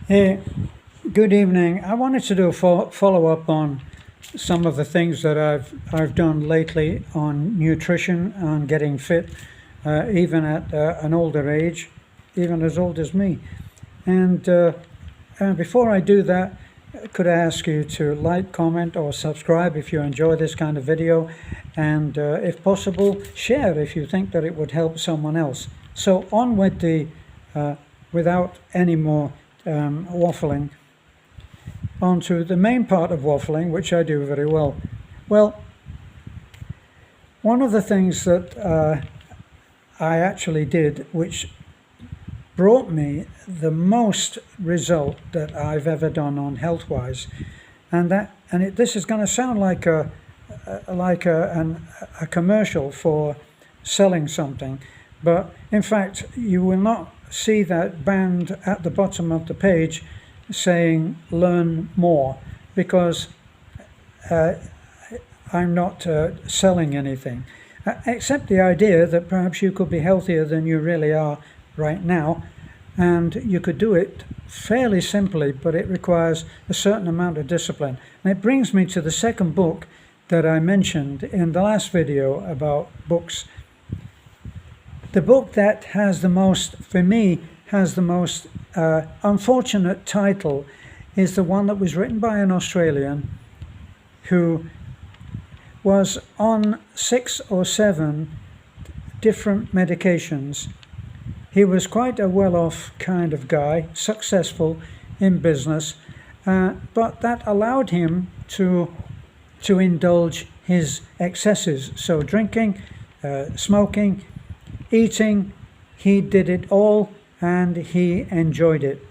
Hey, good evening. I wanted to do a follow up on some of the things that I've done lately on nutrition, on getting fit, even at an older age, even as old as me. And before I do that, could I ask you to like, comment, or subscribe if you enjoy this kind of video, and if possible, share if you think that it would help someone else. So on with without any more waffling, onto the main part of waffling, which I do very well. Well, one of the things that I actually did, which brought me the most result that I've ever done on health-wise, this is going to sound like a commercial for selling something, but in fact you will not see that band at the bottom of the page saying learn more, because I'm not selling anything, except the idea that perhaps you could be healthier than you really are right now, and you could do it fairly simply, but it requires a certain amount of discipline. And it brings me to the second book that I mentioned in the last video about books. The book that has the most, for me, has the most unfortunate title is the one that was written by an Australian who was on 6 or 7 different medications. He was quite a well-off kind of guy, successful in business, but that allowed him to indulge his excesses. So drinking, smoking, eating, he did it all, and he enjoyed it.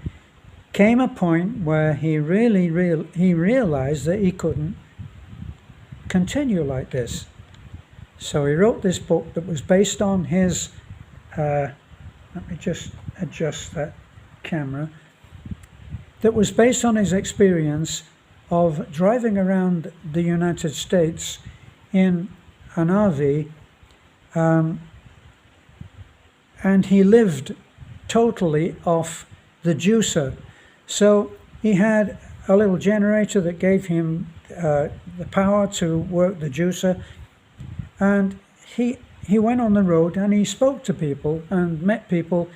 Came a point where he realized that he couldn't continue like this. So he wrote this book that was based on his, let me just adjust that camera, that was based on his experience of driving around the United States in an RV, and he lived totally off the juicer. So he had a little generator that gave him the power to work the juicer, and he went on the road and he spoke to people and met people,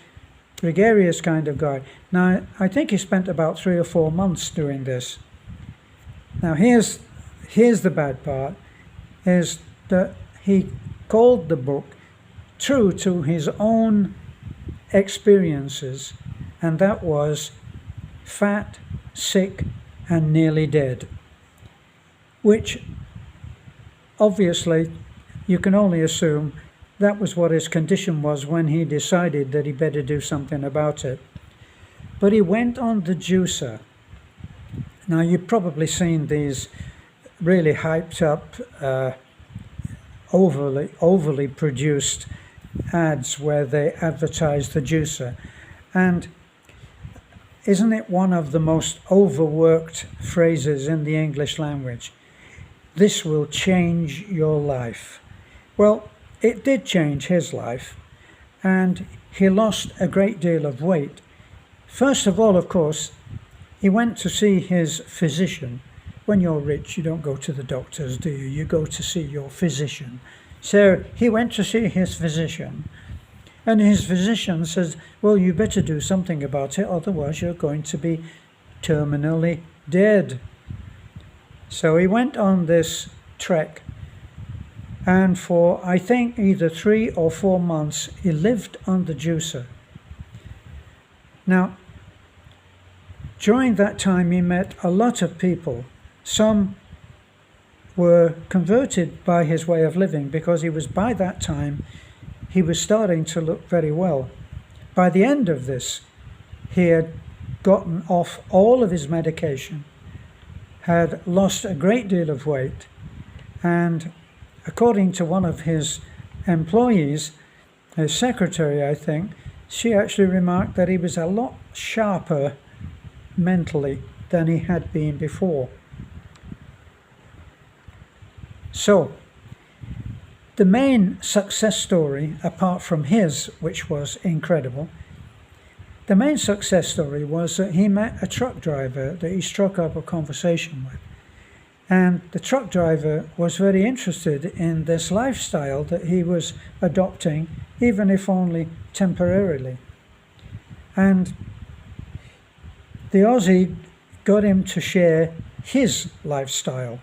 gregarious kind of guy. Now I think he spent about 3 or 4 months doing this. Now here's the bad part, is that he called the book true to his own experiences, and that was fat, sick, and nearly dead, which obviously you can only assume that was what his condition was when he decided that he better do something about it. But he went on the juicer. Now you've probably seen these really hyped up, overly produced ads where they advertise the juicer, and isn't it one of the most overworked phrases in the English language? This will change your life. Well, it did change his life, and he lost a great deal of weight. First of all, of course, he went to see his physician. When you're rich, you don't go to the doctors, do you? You go to see your physician. So he went to see his physician, and his physician says, well, you better do something about it, otherwise you're going to be terminally dead. So he went on this trek, and for I think either 3 or 4 months he lived on the juicer. Now during that time he met a lot of people. Some were converted by his way of living, because by that time he was starting to look very well. By the end of this, he had gotten off all of his medication, had lost a great deal of weight, and according to one of his employees, his secretary I think, she actually remarked that he was a lot sharper mentally than he had been before. So the main success story, apart from his, which was incredible, The main success story was that he met a truck driver that he struck up a conversation with. And the truck driver was very interested in this lifestyle that he was adopting, even if only temporarily. And the Aussie got him to share his lifestyle.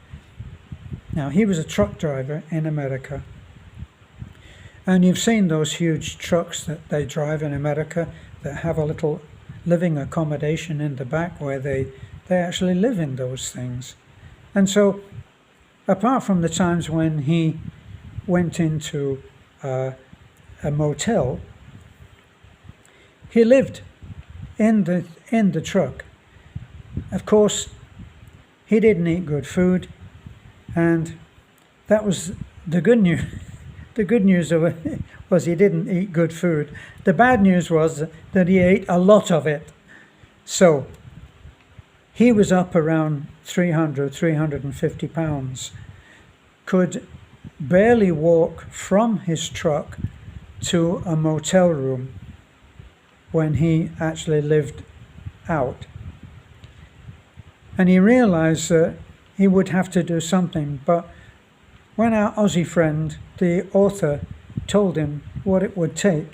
Now, he was a truck driver in America. And you've seen those huge trucks that they drive in America that have a little living accommodation in the back where they actually live in those things. And so, apart from the times when he went into a motel, he lived in the truck. Of course, he didn't eat good food, and that was the good news. The good news of it was he didn't eat good food. The bad news was that he ate a lot of it. So he was up around 350 pounds, could barely walk from his truck to a motel room when he actually lived out. And he realized that he would have to do something, but when our Aussie friend, the author, told him what it would take,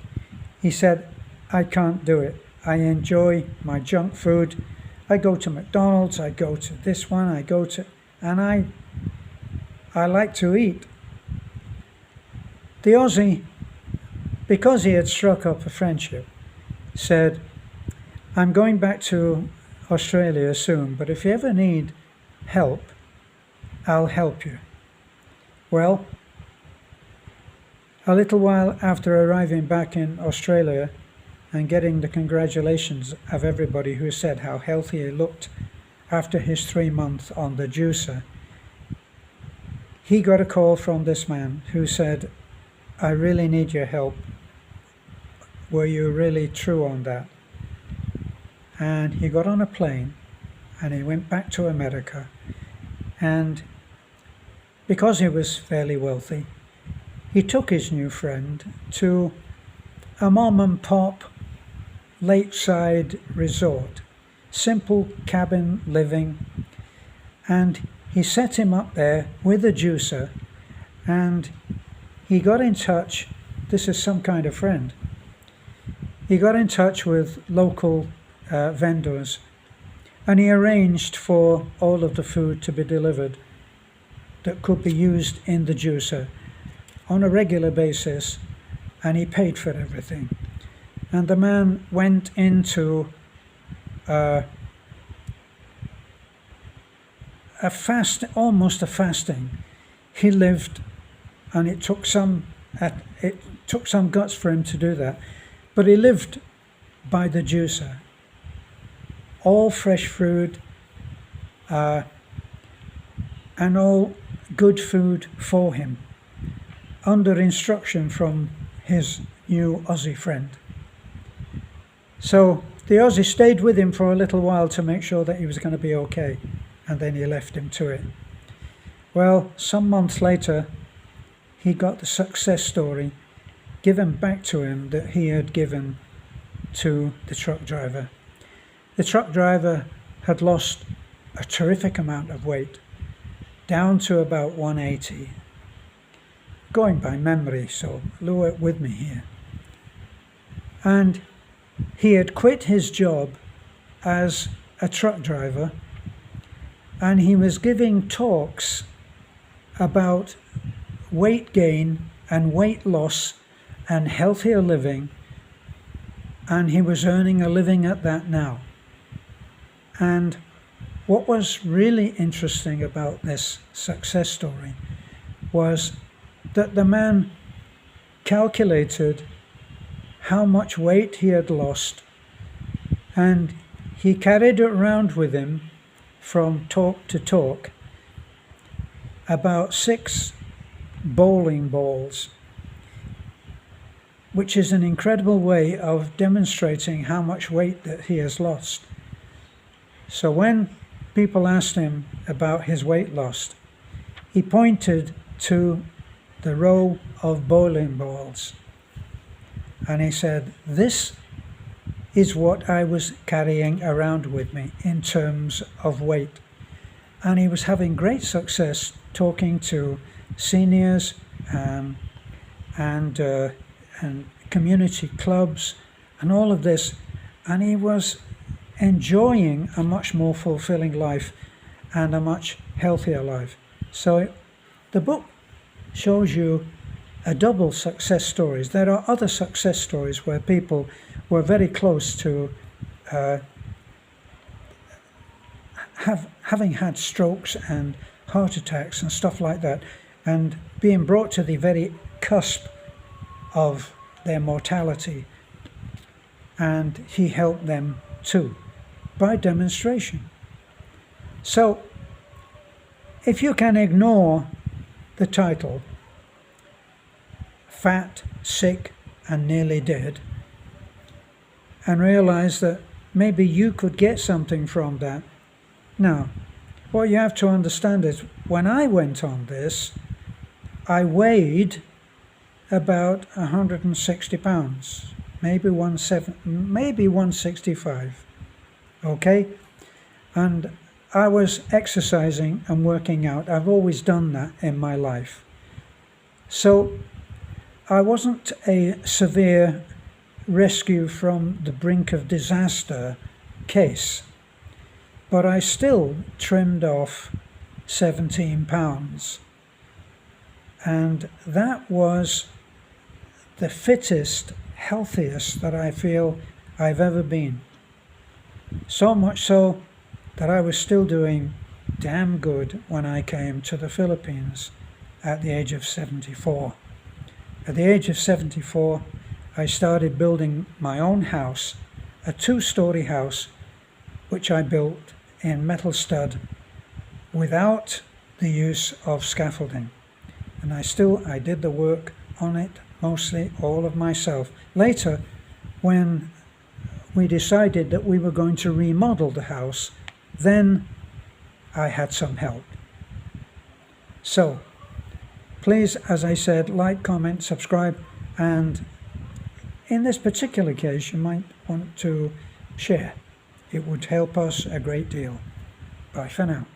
he said, I can't do it. I enjoy my junk food. I go to McDonald's, I go to this one, and I like to eat. The Aussie, because he had struck up a friendship, said, I'm going back to Australia soon, but if you ever need help, I'll help you. Well, a little while after arriving back in Australia and getting the congratulations of everybody who said how healthy he looked after his 3 months on the juicer, he got a call from this man who said, I really need your help. Were you really true on that? And he got on a plane and he went back to America, and because he was fairly wealthy, he took his new friend to a mom and pop lakeside resort, simple cabin living, and he set him up there with a juicer, and he got in touch. This is some kind of friend. He got in touch with local vendors, and he arranged for all of the food to be delivered that could be used in the juicer on a regular basis, and he paid for everything. And the man went into almost a fasting. He lived, and it took some guts for him to do that, but he lived by the juicer. All fresh food, and all good food for him, under instruction from his new Aussie friend. So the Aussie stayed with him for a little while to make sure that he was going to be okay, and then he left him to it. Well, some months later, he got the success story given back to him that he had given to the truck driver. The truck driver had lost a terrific amount of weight, down to about 180. Going by memory, so work with me here. And he had quit his job as a truck driver, and he was giving talks about weight gain and weight loss and healthier living, and he was earning a living at that now. And what was really interesting about this success story was that the man calculated how much weight he had lost, and he carried it around with him from talk to talk, about 6 bowling balls, which is an incredible way of demonstrating how much weight that he has lost. So when people asked him about his weight loss, he pointed to the row of bowling balls, and he said, this is what I was carrying around with me in terms of weight. And he was having great success talking to seniors and community clubs and all of this. And he was enjoying a much more fulfilling life and a much healthier life. So the book shows you a double success stories. There are other success stories where people were very close to having had strokes and heart attacks and stuff like that, and being brought to the very cusp of their mortality. And he helped them too, by demonstration. So, if you can ignore the title, Fat, Sick and Nearly Dead, and realize that maybe you could get something from that. Now, what you have to understand is, when I went on this, I weighed about 160 pounds, maybe 165, okay? And I was exercising and working out. I've always done that in my life. So I wasn't a severe rescue from the brink of disaster case, but I still trimmed off 17 pounds. And that was the fittest, healthiest that I feel I've ever been. So much so that I was still doing damn good when I came to the Philippines at the age of 74. At the age of 74, I started building my own house, a 2-story house, which I built in metal stud without the use of scaffolding. And I did the work on it, mostly all of myself. Later, when we decided that we were going to remodel the house, then I had some help. So, please, as I said, like, comment, subscribe, and in this particular case, you might want to share. It would help us a great deal. Bye for now.